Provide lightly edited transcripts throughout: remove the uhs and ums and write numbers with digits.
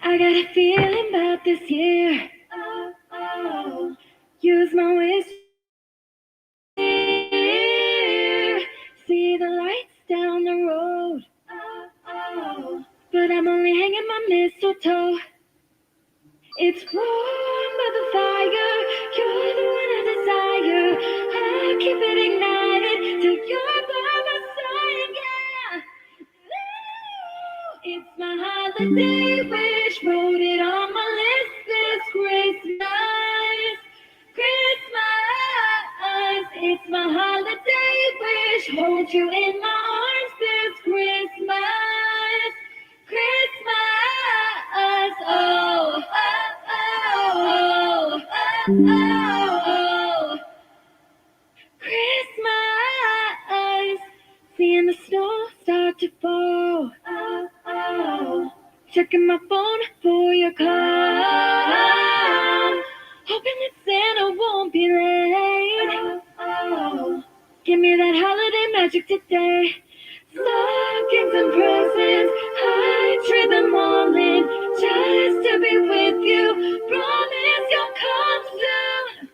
I got a feeling about this year. Use my ways to steer. See the lights down the road. But I'm only hanging my mistletoe. It's warm by the fire. You're the one I desire. I'll keep it ignited till you're by my side. Yeah. It's my holiday wish, wrote it on my list this Christmas. Christmas, it's my holiday wish, hold you in my arms this Christmas. Christmas, oh, oh, oh, oh, oh, oh. Christmas, seeing the snow start to fall. Checking my phone for your call. Hoping that Santa won't be late. Give me that holiday magic today. Stockings and presents, I trade them all in just to be with you. Promise you'll come soon.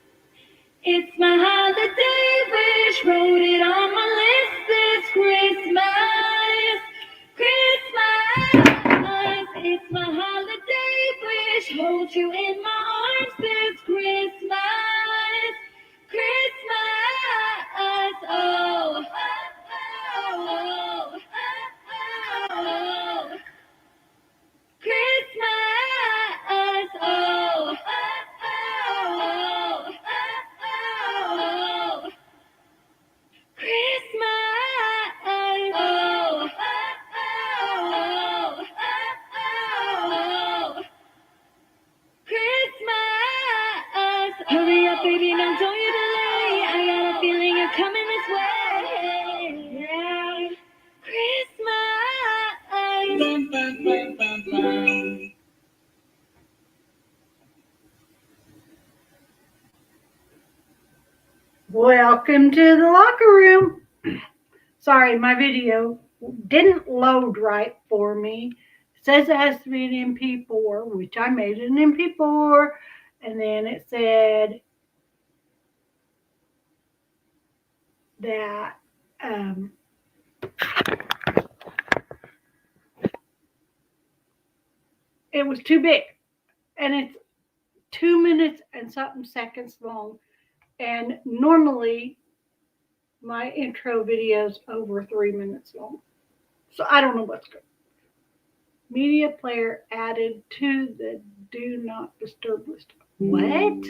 It's my holiday wish, wrote it on my list this Christmas. Christmas, it's my holiday wish, hold you in my arms this Christmas. Christmas, oh, oh, oh, oh, oh. Christmas, oh, oh, oh, oh, Christmas, oh, oh, oh, Christmas. Hurry up, baby, now don't you delay. I got a feeling you're coming this way. Yeah. Christmas. Welcome to the locker room. Sorry, my video didn't load right for me. It says it has to be an MP4, which I made an MP4, and then it said that it was too big, and it's 2 minutes and something seconds long, and normally my intro video is over 3 minutes long, so I don't know what's good. Media player added to the do not disturb list. What?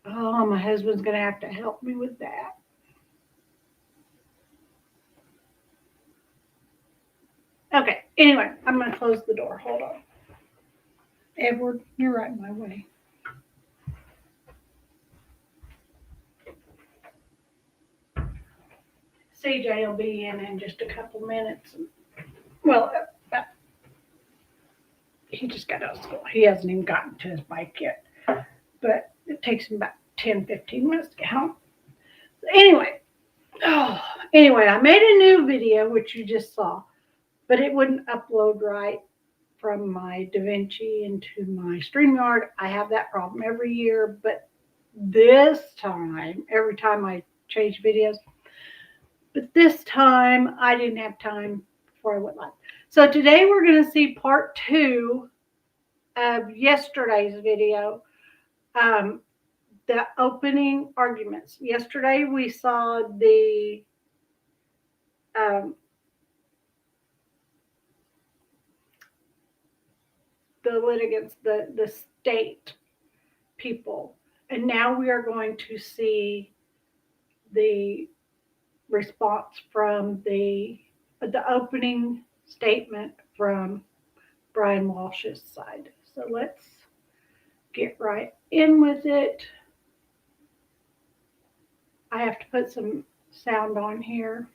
Oh, my husband's going to have to help me with that. Okay, anyway, I'm going to close the door. Hold on. Edward, you're right in my way. CJ will be in just a couple minutes. Well, he just got out of school. He hasn't even gotten to his bike yet. But it takes him about 10, 15 minutes to get home. Anyway, I made a new video, which you just saw, but it wouldn't upload right from my DaVinci into my StreamYard. I have that problem every year, but this time, every time I change videos, but this time I didn't have time before I went live. So today we're going to see part 2 of yesterday's video, the opening arguments. Yesterday we saw the litigants, the state people, and now we are going to see the response from the opening statement from Brian Walshe's side. So let's get right in with it. I have to put some sound on here.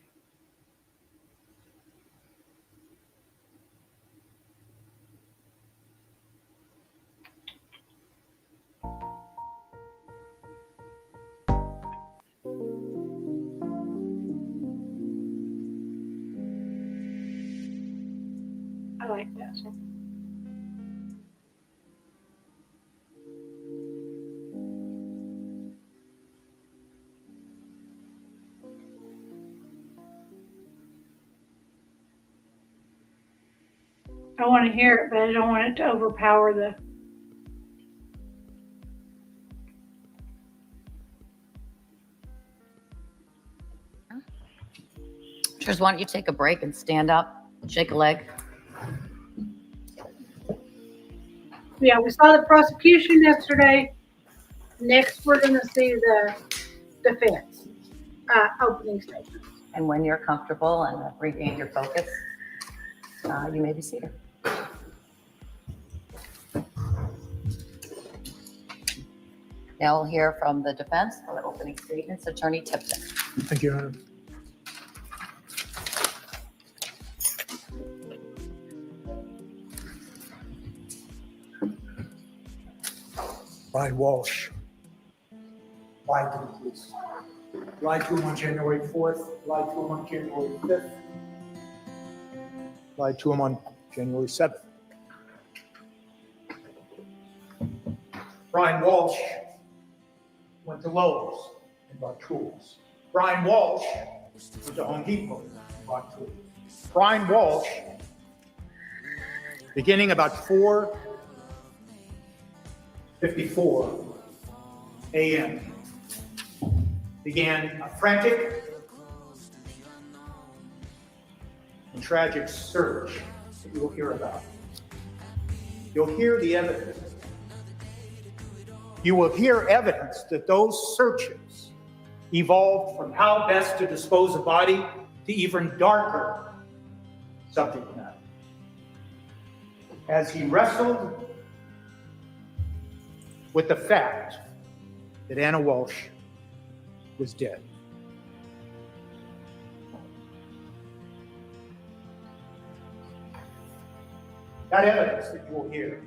I like that song. I want to hear it, but I don't want it to overpower the. Trish, why don't you take a break and stand up, shake a leg? Yeah, we saw the prosecution yesterday. Next, we're going to see the defense opening statement. And when you're comfortable and have regained your focus, you may be seated. Now we'll hear from the defense for the opening statements. Attorney Tipton. Thank you, Your Honor. Brian Walshe lied to the police. Lied to him on January 4th, lied to him on January 5th, lied to him on January 7th. Brian Walshe went to Lowe's and bought tools. Brian Walshe went to Home Depot and bought tools. Brian Walshe, beginning about 4:54 a.m., began a frantic and tragic search that you will hear about. You'll hear the evidence. You will hear evidence that those searches evolved from how best to dispose a body to even darker subject matter. As he wrestled with the fact that Anna Walshe was dead. That evidence that you will hear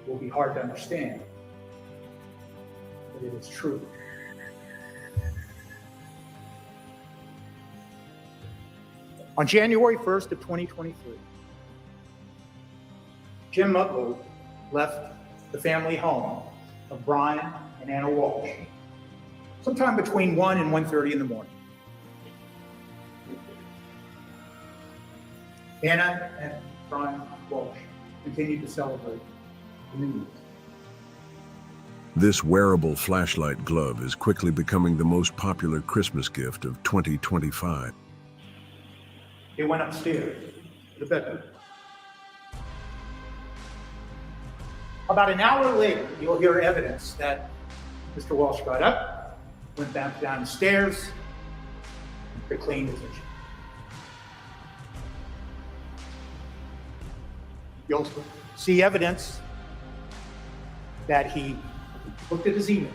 will be hard to understand, but it is true. On January 1st of 2023, Jim Mutlow left the family home of Brian and Anna Walshe sometime between 1 and 1:30 in the morning. Anna and Brian Walshe continued to celebrate the New Year's. This wearable flashlight glove is quickly becoming the most popular Christmas gift of 2025. They went upstairs to the bedroom. About an hour later, you'll hear evidence that Mr. Walshe got up, went back downstairs, and cleaned his kitchen. You'll see evidence that he looked at his email.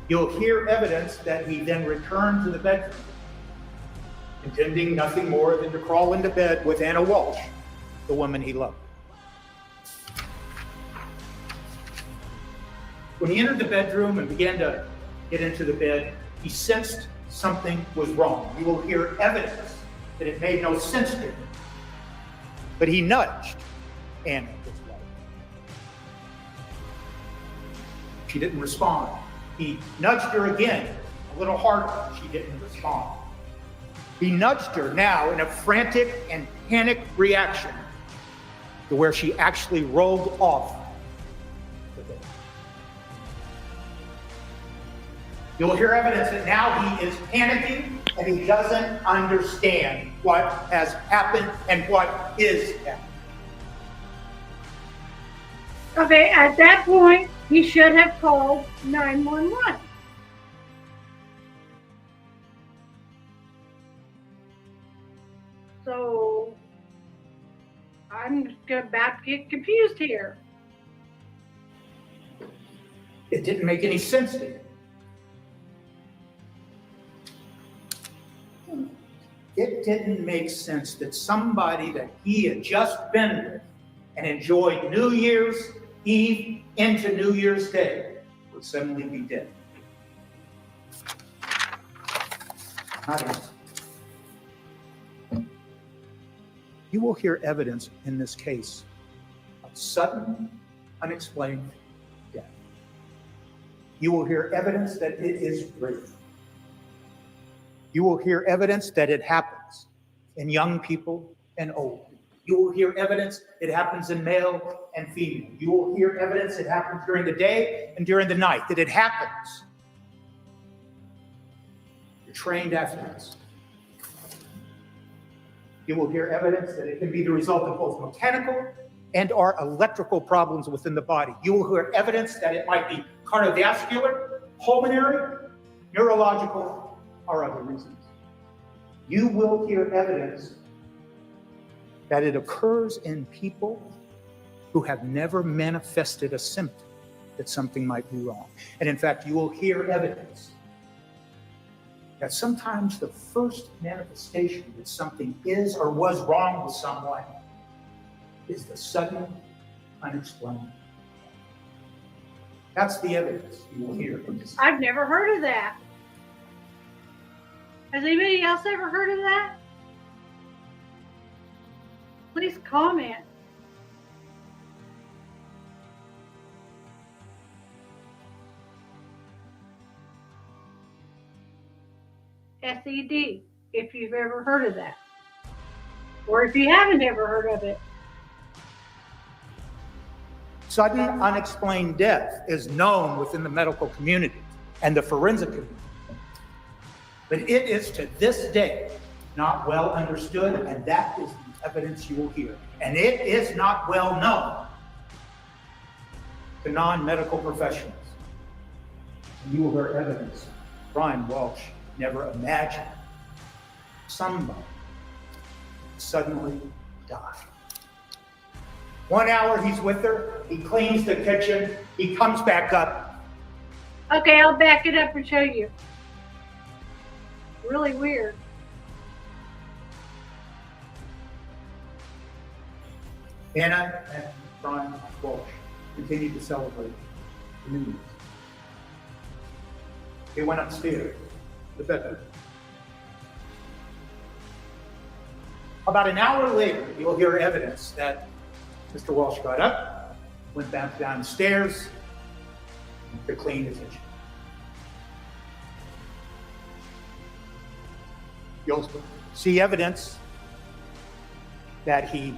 You'll hear evidence that he then returned to the bedroom, intending nothing more than to crawl into bed with Anna Walshe, the woman he loved. When he entered the bedroom and began to get into the bed, he sensed something was wrong. You will hear evidence that it made no sense to him. But he nudged Anna, his wife. She didn't respond. He nudged her again, a little harder. She didn't respond. He nudged her now in a frantic and panicked reaction to where she actually rolled off the bed. You'll hear evidence that now he is panicking and he doesn't understand what has happened and what is happening. Okay, at that point, he should have called 911. So, I'm about to get confused here. It didn't make any sense to him. It didn't make sense that somebody that he had just been with and enjoyed New Year's Eve into New Year's Day would suddenly be dead. Not him. You will hear evidence in this case of sudden, unexplained death. You will hear evidence that it is real. You will hear evidence that it happens in young people and old people. You will hear evidence it happens in male and female. You will hear evidence it happens during the day and during the night, that it happens. You're trained athletes. You will hear evidence that it can be the result of both mechanical and or electrical problems within the body. You will hear evidence that it might be cardiovascular, pulmonary, neurological, or other reasons. You will hear evidence that it occurs in people who have never manifested a symptom that something might be wrong. And in fact, you will hear evidence that sometimes the first manifestation that something is or was wrong with someone is the sudden, unexplained. That's the evidence you will hear from this. I've never heard of that. Has anybody else ever heard of that? Please comment. SED, if you've ever heard of that. Or if you haven't ever heard of it. Sudden, unexplained death is known within the medical community and the forensic community. But it is to this day not well understood, and that is the evidence you will hear. And it is not well known to non-medical professionals. And you will hear evidence. Brian Walshe never imagined somebody suddenly died. 1 hour he's with her, he cleans the kitchen, he comes back up. Okay, I'll back it up and show you. Really weird. Anna and Brian Walshe continued to celebrate the New Year's. They went upstairs to the bedroom. About an hour later, you'll hear evidence that Mr. Walshe got up, went back downstairs to clean his kitchen. You'll see evidence that he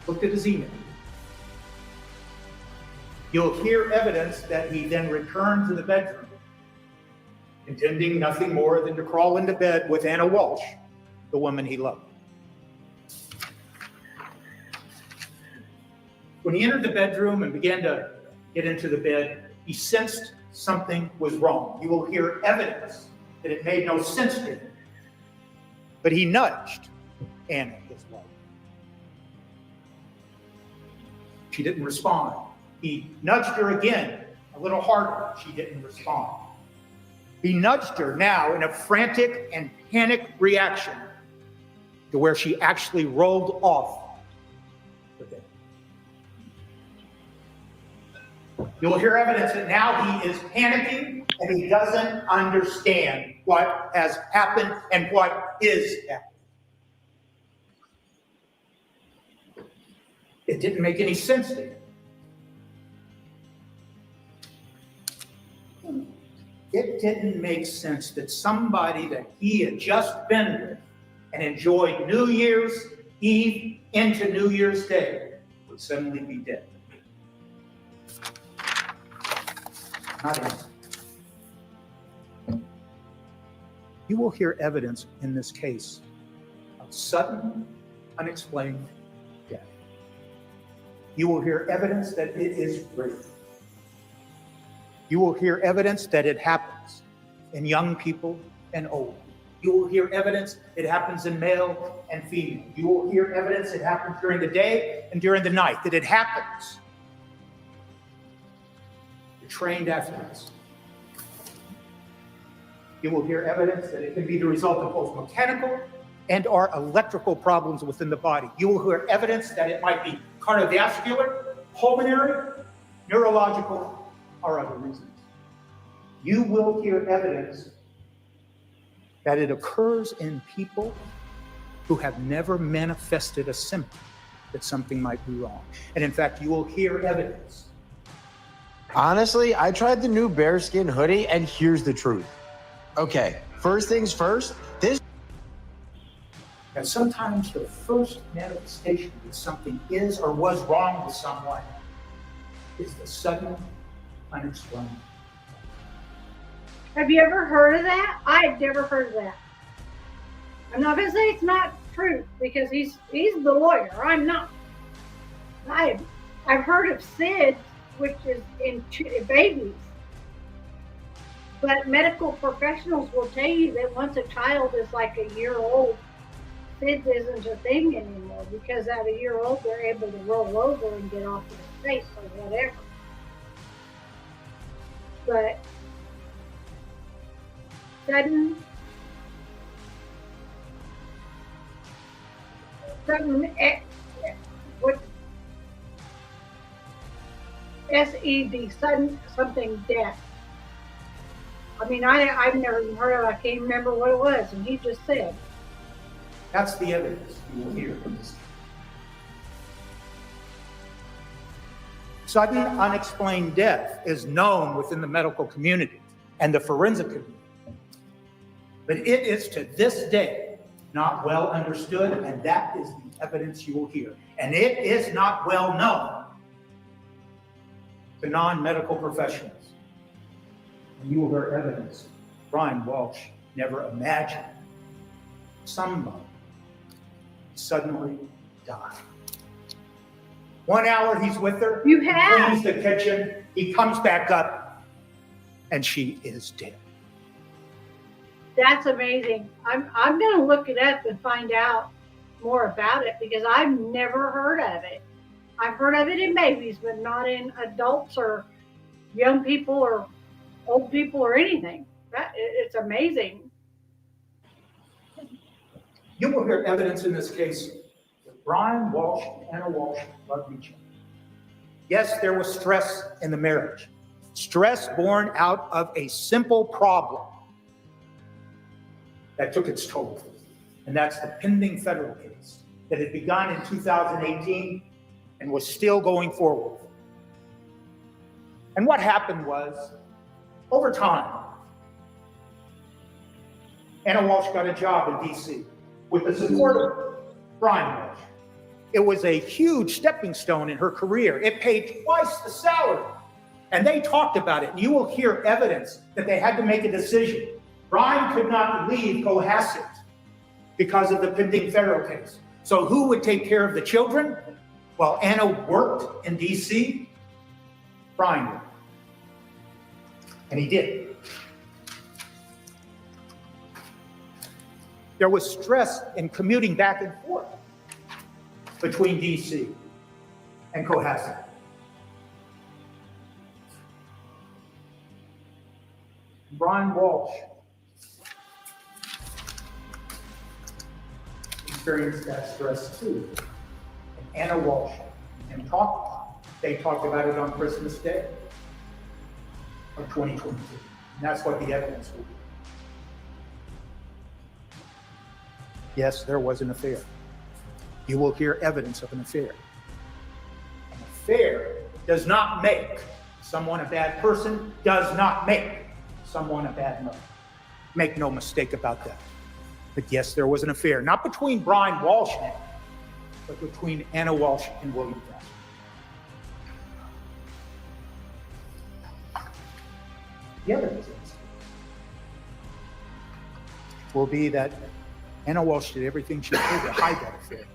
looked at his email. You'll hear evidence that he then returned to the bedroom, intending nothing more than to crawl into bed with Anna Walshe, the woman he loved. When he entered the bedroom and began to get into the bed, he sensed something was wrong. You will hear evidence that it made no sense to him. But he nudged Anna, his wife. She didn't respond. He nudged her again, a little harder. She didn't respond. He nudged her now in a frantic and panic reaction to where she actually rolled off the bed. You'll hear evidence that now he is panicking and he doesn't understand what has happened and what is happening. It didn't make any sense to him. It didn't make sense that somebody that he had just been with and enjoyed New Year's Eve into New Year's Day would suddenly be dead. Not innocent. You will hear evidence in this case of sudden, unexplained death. You will hear evidence that it is real. You will hear evidence that it happens in young people and old people. You will hear evidence it happens in male and female. You will hear evidence it happens during the day and during the night, that it happens. You're trained athletes. You will hear evidence that it can be the result of both mechanical and or electrical problems within the body. You will hear evidence that it might be cardiovascular, pulmonary, neurological, or other reasons. You will hear evidence that it occurs in people who have never manifested a symptom that something might be wrong. And in fact, you will hear evidence. Honestly, I tried the new bearskin hoodie, and here's the truth. Okay, first things first, this. And sometimes the first manifestation that something is or was wrong with someone is the sudden, unexplained. Have you ever heard of that? I've never heard of that. I'm not gonna say it's not true because he's the lawyer. I'm not. I've heard of SIDS, which is in babies. But medical professionals will tell you that once a child is like a year old, SIDS isn't a thing anymore because at a year old they're able to roll over and get off their face or whatever. But sudden what SED, sudden something death. I mean, I've never even heard of it. I can't remember what it was, and he just said. That's the evidence you will hear in this case. Sudden unexplained death is known within the medical community and the forensic community. But it is to this day not well understood, and that is the evidence you will hear. And it is not well known to non-medical professionals. And you will hear evidence Brian Walshe never imagined somebody suddenly died. 1 hour he's with her. You have. He cleans the kitchen. He comes back up, and she is dead. That's amazing. I'm going to look it up and find out more about it because I've never heard of it. I've heard of it in babies, but not in adults or young people or old people or anything. It's amazing. You will hear evidence in this case that Brian Walshe and Anna Walshe loved each other. Yes, there was stress in the marriage. Stress born out of a simple problem that took its toll. And that's the pending federal case that had begun in 2018 and was still going forward. And what happened was, over time, Anna Walshe got a job in DC with the support of Brian Walshe. It was a huge stepping stone in her career. It paid twice the salary. And they talked about it. And you will hear evidence that they had to make a decision. Brian could not leave Cohasset because of the pending federal case. So who would take care of the children? Well, Anna worked in DC. Brian would. And he did. There was stress in commuting back and forth between DC and Cohasset. Brian Walshe experienced that stress too. And Anna Walshe and they talked about it on Christmas Day of 2022. And that's what the evidence will be. Yes, there was an affair. You will hear evidence of an affair. An affair does not make someone a bad person, does not make someone a bad mother. Make no mistake about that. But yes, there was an affair, not between Brian Walshe and Anna, but between Anna Walshe and William Fassler. The evidence will be that Anna Walshe did everything she could to hide that affair.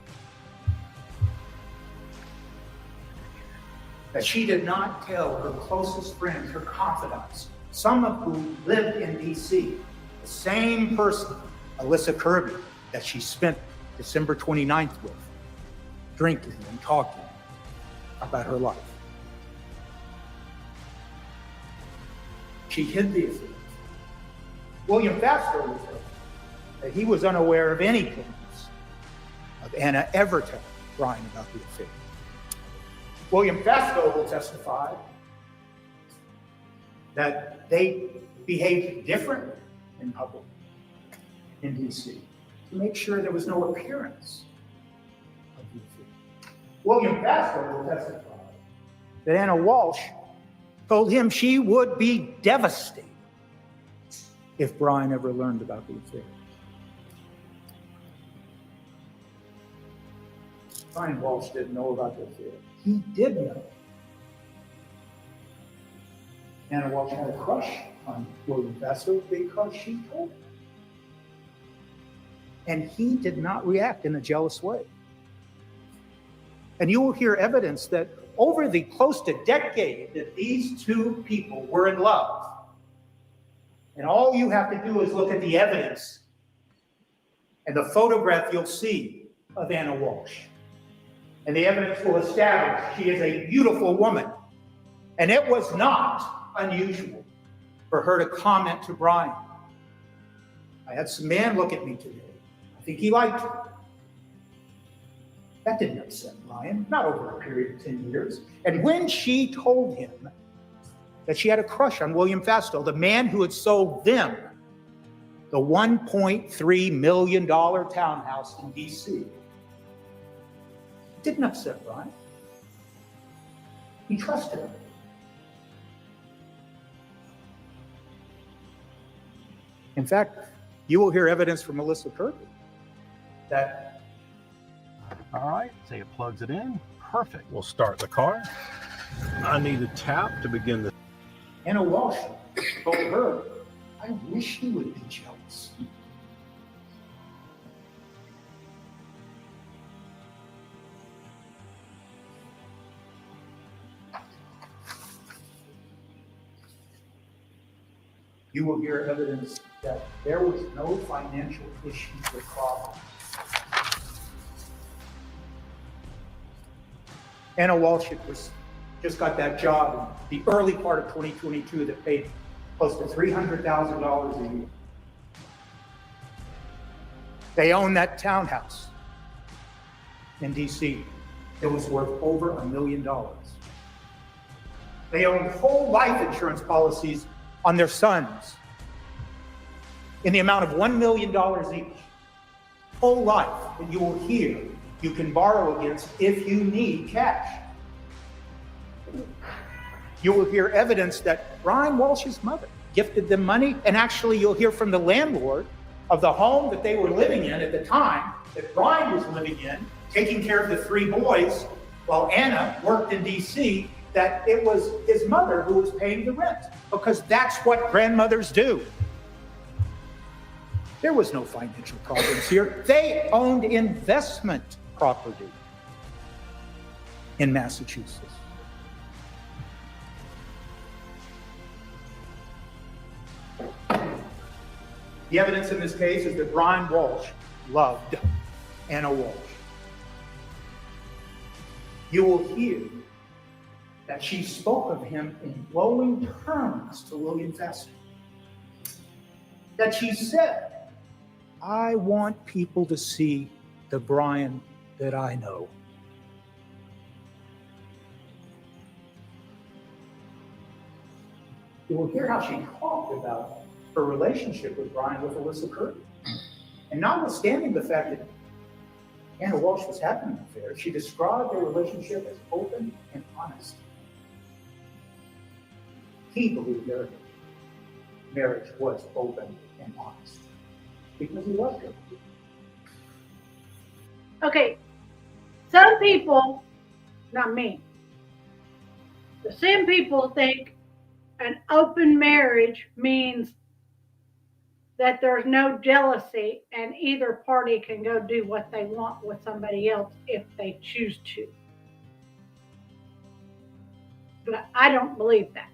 That she did not tell her closest friends, her confidants, some of whom lived in DC, the same person, Alyssa Kirby, that she spent December 29th with, drinking and talking about her life. She hid the affair. William Fassler was told that he was unaware of any plans of Anna ever telling Brian about the affair. William Fassler will testify that they behaved differently in public in DC. to make sure there was no appearance of the affair. William Pastor will testify that Anna Walshe told him she would be devastated if Brian ever learned about the affair. Brian Walshe didn't know about the affair. He did know. Anna Walshe had a crush on William Pastor because she told him. And he did not react in a jealous way. And you will hear evidence that over the close to decade that these two people were in love. And all you have to do is look at the evidence and the photograph you'll see of Anna Walshe. And the evidence will establish she is a beautiful woman. And it was not unusual for her to comment to Brian. I had some man look at me today. I think he liked her. That didn't upset Brian, not over a period of 10 years. And when she told him that she had a crush on William Fastow, the man who had sold them the $1.3 million townhouse in D.C., didn't upset Brian. He trusted her. In fact, you will hear evidence from Melissa Kirby that. All right, say it plugs it in. Perfect. We'll start the car. I need a tap to begin the. Anna Walshe told her, I wish he would be jealous. You will hear evidence that there was no financial issues or problems. Anna Walshe just got that job in the early part of 2022 that paid close to $300,000 a year. They own that townhouse in D.C. It was worth over $1 million. They own whole life insurance policies on their sons in the amount of $1 million each. Whole life that you will hear you can borrow against if you need cash. You will hear evidence that Brian Walshe's mother gifted them money, and actually you'll hear from the landlord of the home that they were living in at the time that Brian was living in, taking care of the 3 boys while Anna worked in D.C., that it was his mother who was paying the rent, because that's what grandmothers do. There was no financial problems here. They owned investment property in Massachusetts. The evidence in this case is that Brian Walshe loved Anna Walshe. You will hear that she spoke of him in glowing terms to William Fastow. That she said, I want people to see the Brian that I know. You will hear how she talked about her relationship with Brian with Alyssa Kirby. And notwithstanding the fact that Anna Walshe was having an affair, she described their relationship as open and honest. He believed their marriage was open and honest because he loved her. Okay, some people, not me, but some people think an open marriage means that there's no jealousy and either party can go do what they want with somebody else if they choose to. But I don't believe that.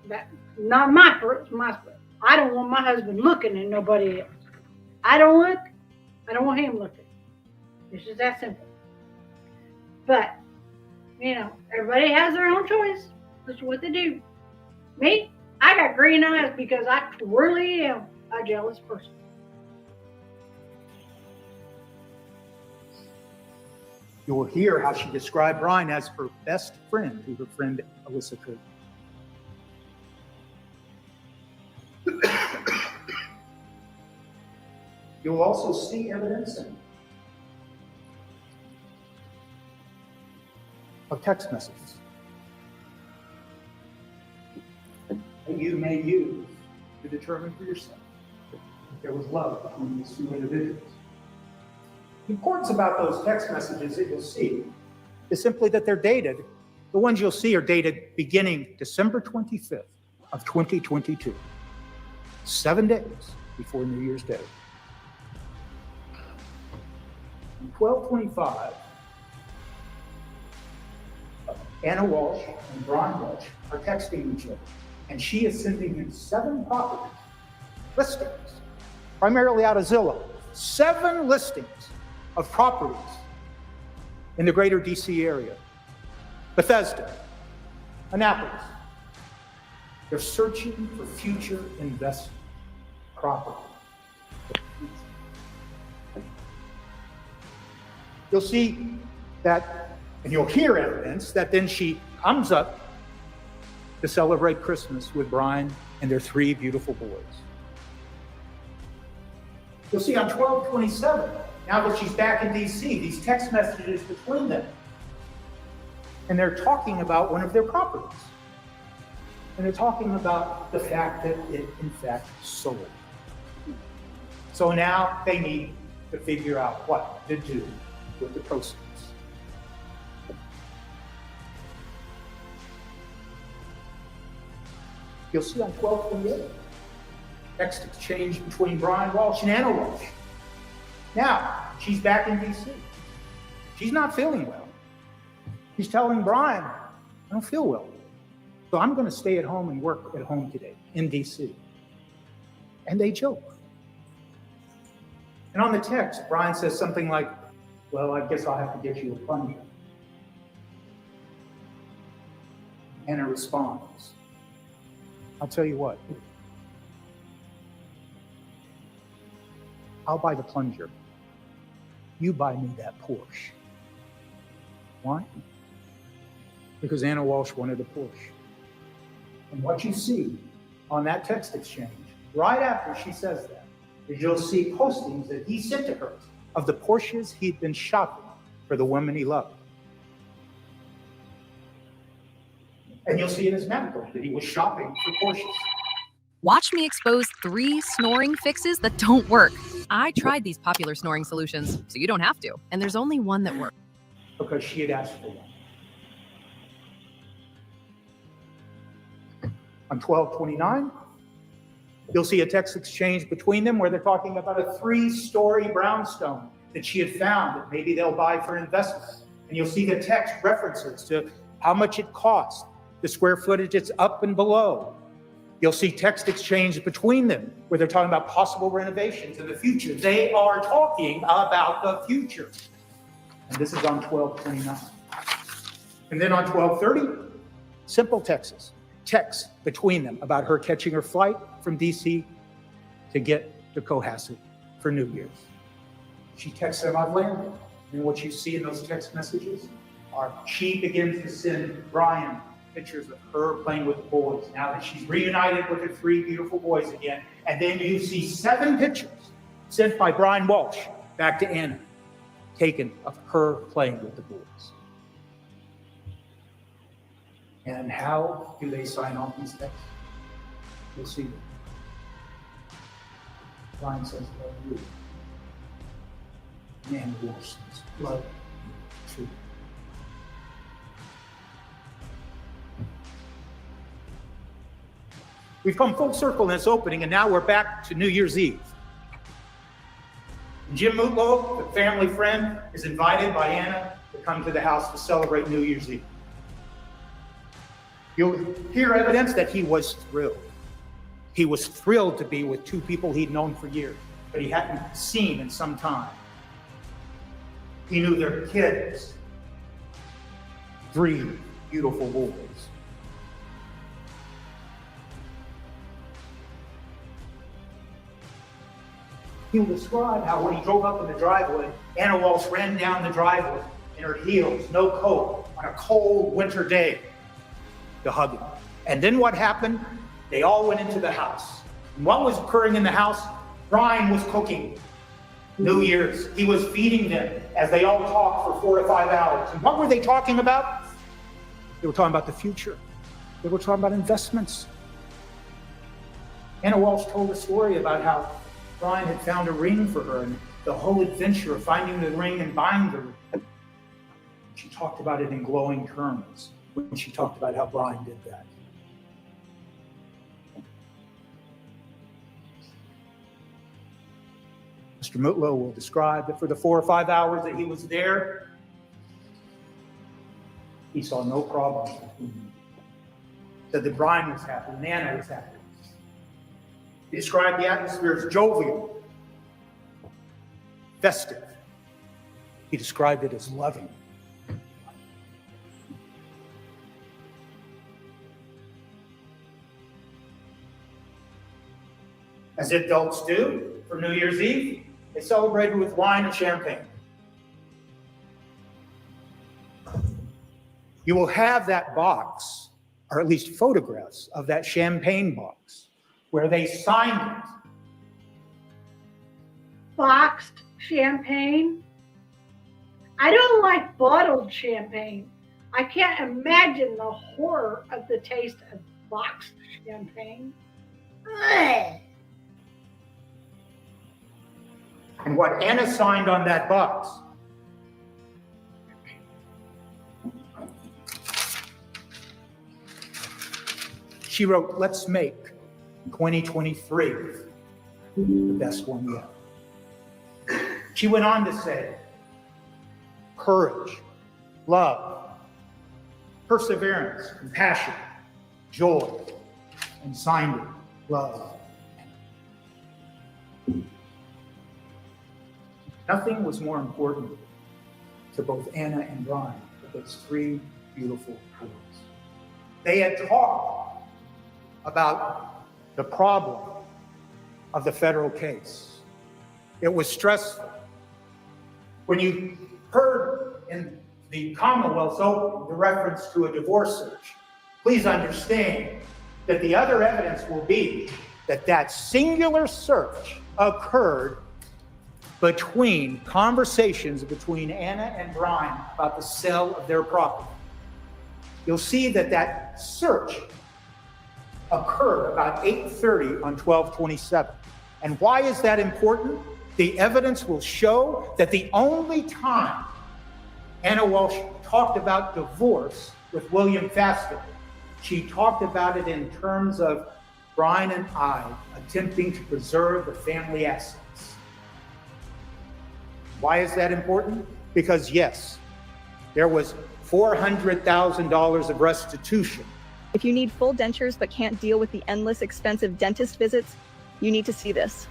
That's not my spirit. I don't want my husband looking at nobody else. I don't look. I don't want him looking. It's just that simple. But, you know, everybody has their own choice. That's what they do. Me, I got green eyes because I really am a jealous person. You will hear how she described Brian as her best friend to her friend Alyssa Kirby. You'll also see evidence of text messages that you may use to determine for yourself if there was love between these two individuals. The importance about those text messages that you'll see is simply that they're dated. The ones you'll see are dated beginning December 25th of 2022, 7 days before New Year's Day. 12:25, Anna Walshe and Brian Walshe are texting each other, and she is sending him 7 properties, listings, primarily out of Zillow, 7 listings of properties in the greater DC area, Bethesda, Annapolis. They're searching for future investment property. You'll see that, and you'll hear evidence that then she comes up to celebrate Christmas with Brian and their 3 beautiful boys. You'll see on 12/27, now that she's back in DC, these text messages between them. And they're talking about one of their properties. And they're talking about the fact that it, in fact, sold. So now they need to figure out what to do with the proceeds. You'll see on 12/28, text exchange between Brian Walshe and Anna Walshe. Now, she's back in DC. She's not feeling well. She's telling Brian, I don't feel well. So I'm going to stay at home and work at home today in DC. And they joke. And on the text, Brian says something like, well, I guess I'll have to get you a plunger. Anna responds, I'll tell you what. I'll buy the plunger. You buy me that Porsche. Why? Because Anna Walshe wanted a Porsche. And what you see on that text exchange, right after she says that, is you'll see postings that he sent to her of the Porsches he'd been shopping for the women he loved. And you'll see in his medical that he was shopping for Porsches. Watch me expose 3 snoring fixes that don't work. I tried these popular snoring solutions, so you don't have to. And there's only one that works. Because she had asked for one. On 12/29, you'll see a text exchange between them where they're talking about a 3-story brownstone that she had found that maybe they'll buy for investment. And you'll see the text references to how much it cost, the square footage it's up and below. You'll see text exchange between them where they're talking about possible renovations in the future. They are talking about the future. And this is on 12/29. And then on 12/30, simple texts between them about her catching her flight from DC to get to Cohasset for New Year's. She texts them, I've landed. And what you see in those text messages are she begins to send Brian pictures of her playing with the boys now that she's reunited with her 3 beautiful boys again. And then you see 7 pictures sent by Brian Walshe back to Anna, taken of her playing with the boys. And how do they sign off these texts? You'll see them. Brian says, love you. And Anna Walshe says, love you too. We've come full circle in this opening, and now we're back to New Year's Eve. Jim Mutlow, the family friend, is invited by Anna to come to the house to celebrate New Year's Eve. You'll hear evidence that he was thrilled. He was thrilled to be with 2 people he'd known for years, but he hadn't seen in some time. He knew their kids, 3 beautiful boys. He'll describe how when he drove up in the driveway, Anna Walshe ran down the driveway in her heels, no coat, on a cold winter day to hug him. And then what happened? They all went into the house. And what was occurring in the house? Brian was cooking. New Year's, he was feeding them as they all talked for 4 to 5 hours. And what were they talking about? They were talking about the future. They were talking about investments. Anna Walshe told a story about how Brian had found a ring for her and the whole adventure of finding the ring and buying the ring. She talked about it in glowing terms when she talked about how Brian did that. Mr. Mutlow will describe that for the 4 or 5 hours that he was there, he saw no problems between them. Said that Brian was happy and Anna was happy. He described the atmosphere as jovial, festive. He described it as loving. As adults do for New Year's Eve, they celebrated with wine and champagne. You will have that box, or at least photographs of that champagne box, where they signed it. Boxed champagne? I don't like bottled champagne. I can't imagine the horror of the taste of boxed champagne. Ugh. And what Anna signed on that box she wrote, "Let's make 2023 the best one yet." She went on to say, courage, love, perseverance, compassion, joy, and signed it, love. Nothing was more important to both Anna and Brian than those 3 beautiful girls. They had talked about the problem of the federal case. It was stressful. When you heard in the Commonwealth's open the reference to a divorce search, please understand that the other evidence will be that that singular search occurred between conversations between Anna and Brian about the sale of their property. You'll see that that search occurred about 8:30 on 12/27. And why is that important? The evidence will show that the only time Anna Walshe talked about divorce with William Faster, she talked about it in terms of Brian and I attempting to preserve the family assets. Why is that important? Because yes, there was $400,000 of restitution. If you need full dentures but can't deal with the endless expensive dentist visits, you need to see this.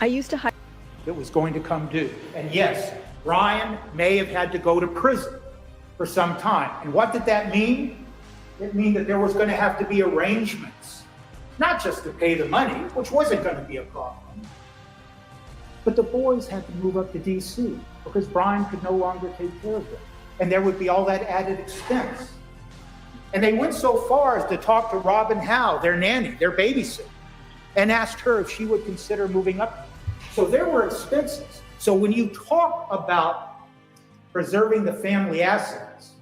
I used to hire. It was going to come due. And yes, Brian may have had to go to prison for some time. And what did that mean? It meant that there was going to have to be arrangements, not just to pay the money, which wasn't going to be a problem, but the boys had to move up to DC because Brian could no longer take care of them. And there would be all that added expense. And they went so far as to talk to Robin Howe, their nanny, their babysitter, and asked her if she would consider moving up. So there were expenses. So when you talk about preserving the family assets,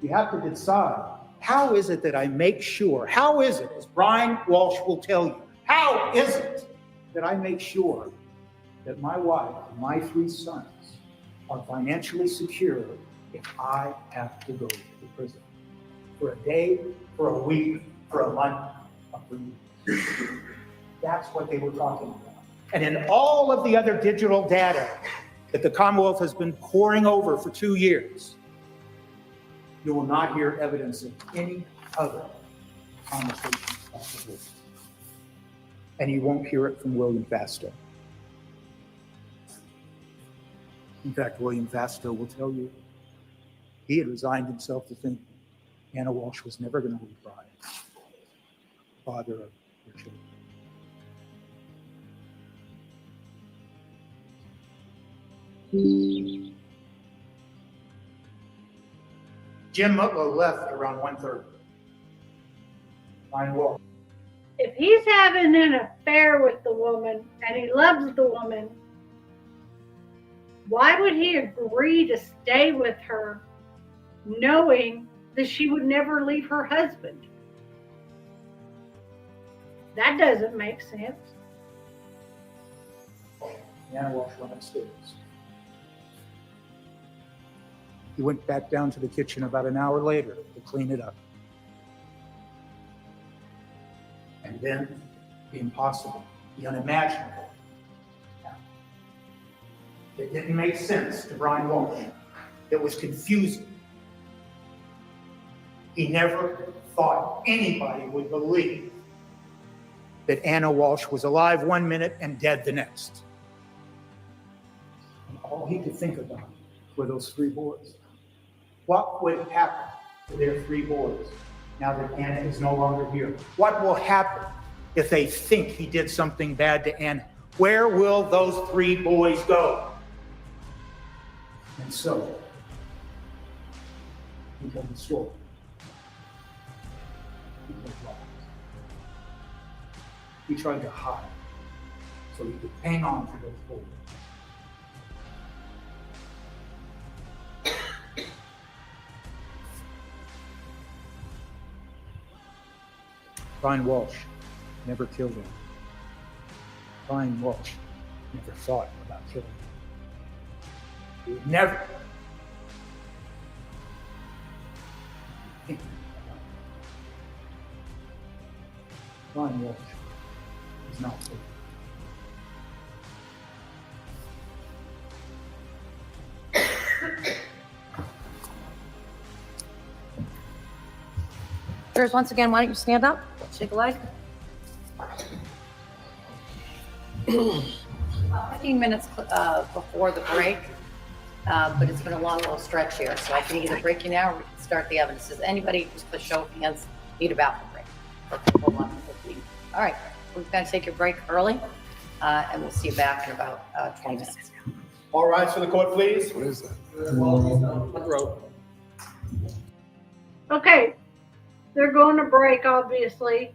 you have to decide, how is it that I make sure, how is it, as Brian Walshe will tell you, how is it that I make sure that my wife and my 3 sons are financially secure if I have to go to prison for a day, for a week, for a month, or for years? That's what they were talking about. And in all of the other digital data that the Commonwealth has been poring over for 2 years, you will not hear evidence of any other conversations about divorce. And you won't hear it from William Fastow. In fact, William Fastow will tell you he had resigned himself to think Anna Walshe was never going to leave Brian, father of their children. Jim Mutlow left around 1:30. Brian Walshe. If he's having an affair with the woman and he loves the woman, Why would he agree to stay with her knowing that she would never leave her husband? That doesn't make sense. Anna Walshe went upstairs. He went back down to the kitchen about an hour later to clean it up. And then the impossible, the unimaginable. It didn't make sense to Brian Walshe. It was confusing. He never thought anybody would believe that Anna Walshe was alive 1 minute and dead the next. And all he could think about were those 3 boys. What would happen to their 3 boys now that Anna is no longer here? What will happen if they think he did something bad to Anna? Where will those 3 boys go? And so, he told the story. He told lies. He tried to hide so he could hang on to those boys. Brian Walshe never killed him. Brian Walshe never thought about killing him. He would never. Brian Walshe is not guilty. Jurors, once again, why don't you stand up? Shake a leg. 15 minutes before the break, but it's been a long little stretch here, so I can either break you now or we can start the evidence. Does anybody, just put show of hands, need a bathroom break? Okay, hold on, 15. All right, we're going to take your break early, and we'll see you back in about 20 minutes. All rise for the court, please. What is that? Front row. Okay, they're going to break, obviously.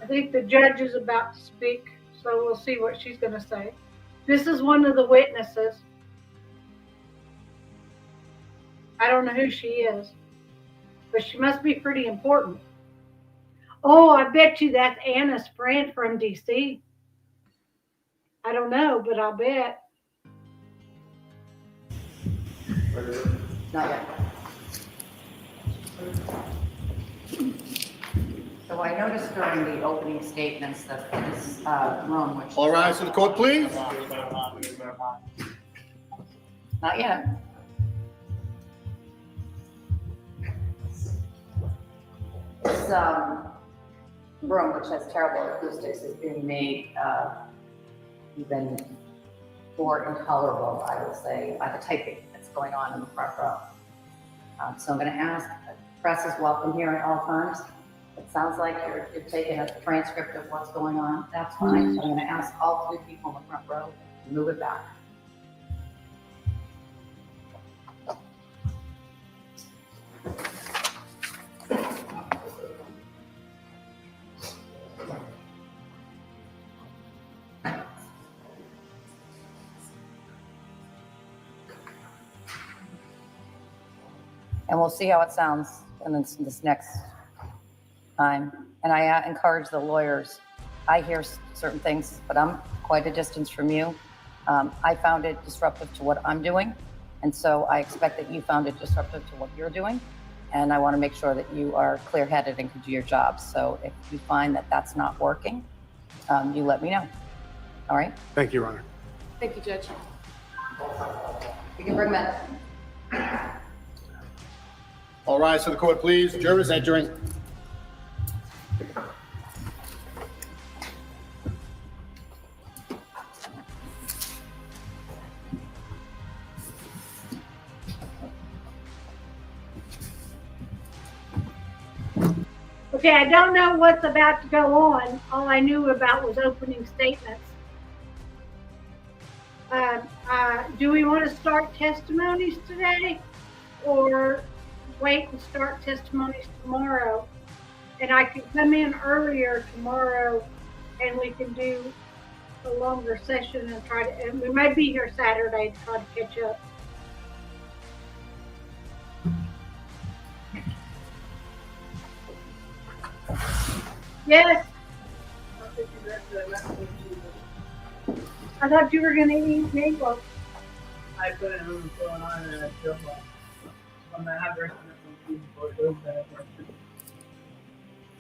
I think the judge is about to speak, so we'll see what she's going to say. This is one of the witnesses. I don't know who she is, but she must be pretty important. Oh, I bet you that's Anna's friend from DC. I don't know, but I'll bet. Not yet. So I noticed during the opening statements that this room, which All rise for the court, please. not yet. This room, which has terrible acoustics, is being made even more intolerable, I would say, by the typing that's going on in the front row. So I'm going to ask, press is welcome here at all times. It sounds like you're taking a transcript of what's going on. That's fine. So I'm going to ask all 3 people in the front row to move it back. And we'll see how it sounds in this next time. And I encourage the lawyers. I hear certain things, but I'm quite a distance from you. I found it disruptive to what I'm doing. And so I expect that you found it disruptive to what you're doing. And I want to make sure that you are clear-headed and can do your job. So if you find that that's not working, you let me know. All right? Thank you, Your Honor. Thank you, Judge. You can bring them in. All rise for the court, please. Jurors entering. Okay, I don't know what's about to go on. All I knew about was opening statements. Do we want to start testimonies today or wait and start testimonies tomorrow? And I can come in earlier tomorrow and we can do a longer session and and we might be here Saturday to try to catch up. Yes. I thought you were going to eat meatloaf. I put it on going on and I feel like I'm going to have rest of it for those that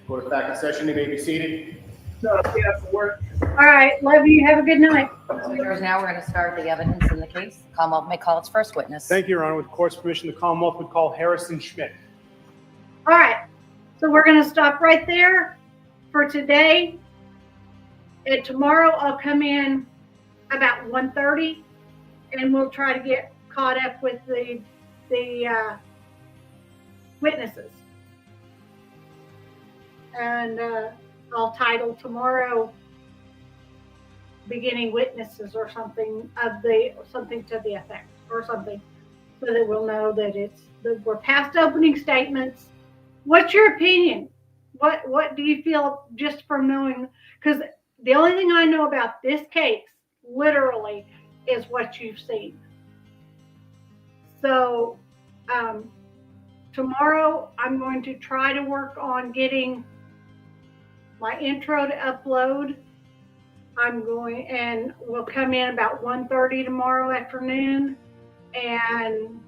Court is back in session. You may be seated. So, yeah, for work. All right, love you. Have a good night. Jurors, now we're going to start the evidence in the case. Commonwealth may call its first witness. Thank you, Your Honor. With the court's permission, the Commonwealth would call Harrison Schmidt. All right, so we're going to stop right there for today. And tomorrow I'll come in about 1:30 and we'll try to get caught up with the witnesses. And I'll title tomorrow beginning witnesses or something to the effect or something, so that we'll know that that we're past opening statements. What's your opinion? What do you feel just from knowing? Because the only thing I know about this case, literally, is what you've seen. So tomorrow I'm going to try to work on getting my intro to upload. And we'll come in about 1:30 tomorrow afternoon and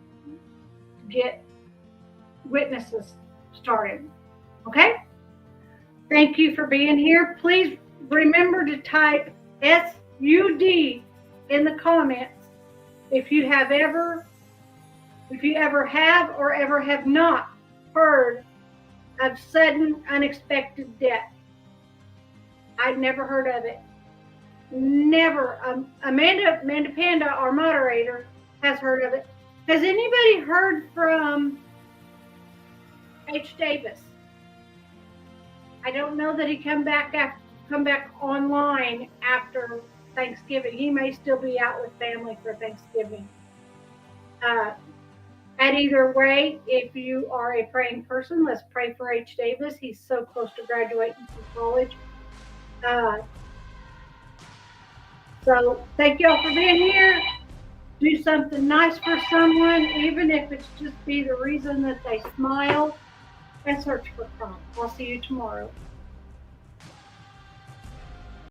get witnesses started. Okay? Thank you for being here. Please remember to type SUD in the comments if you ever have or ever have not heard of sudden unexpected death. I've never heard of it. Never. Amanda Panda, our moderator, has heard of it. Has anybody heard from H. Davis? I don't know that he come back online after Thanksgiving. He may still be out with family for Thanksgiving. At either way, if you are a praying person, let's pray for H. Davis. He's so close to graduating from college. So thank y'all for being here. Do something nice for someone, even if it's just be the reason that they smile, and search for prom. I'll see you tomorrow.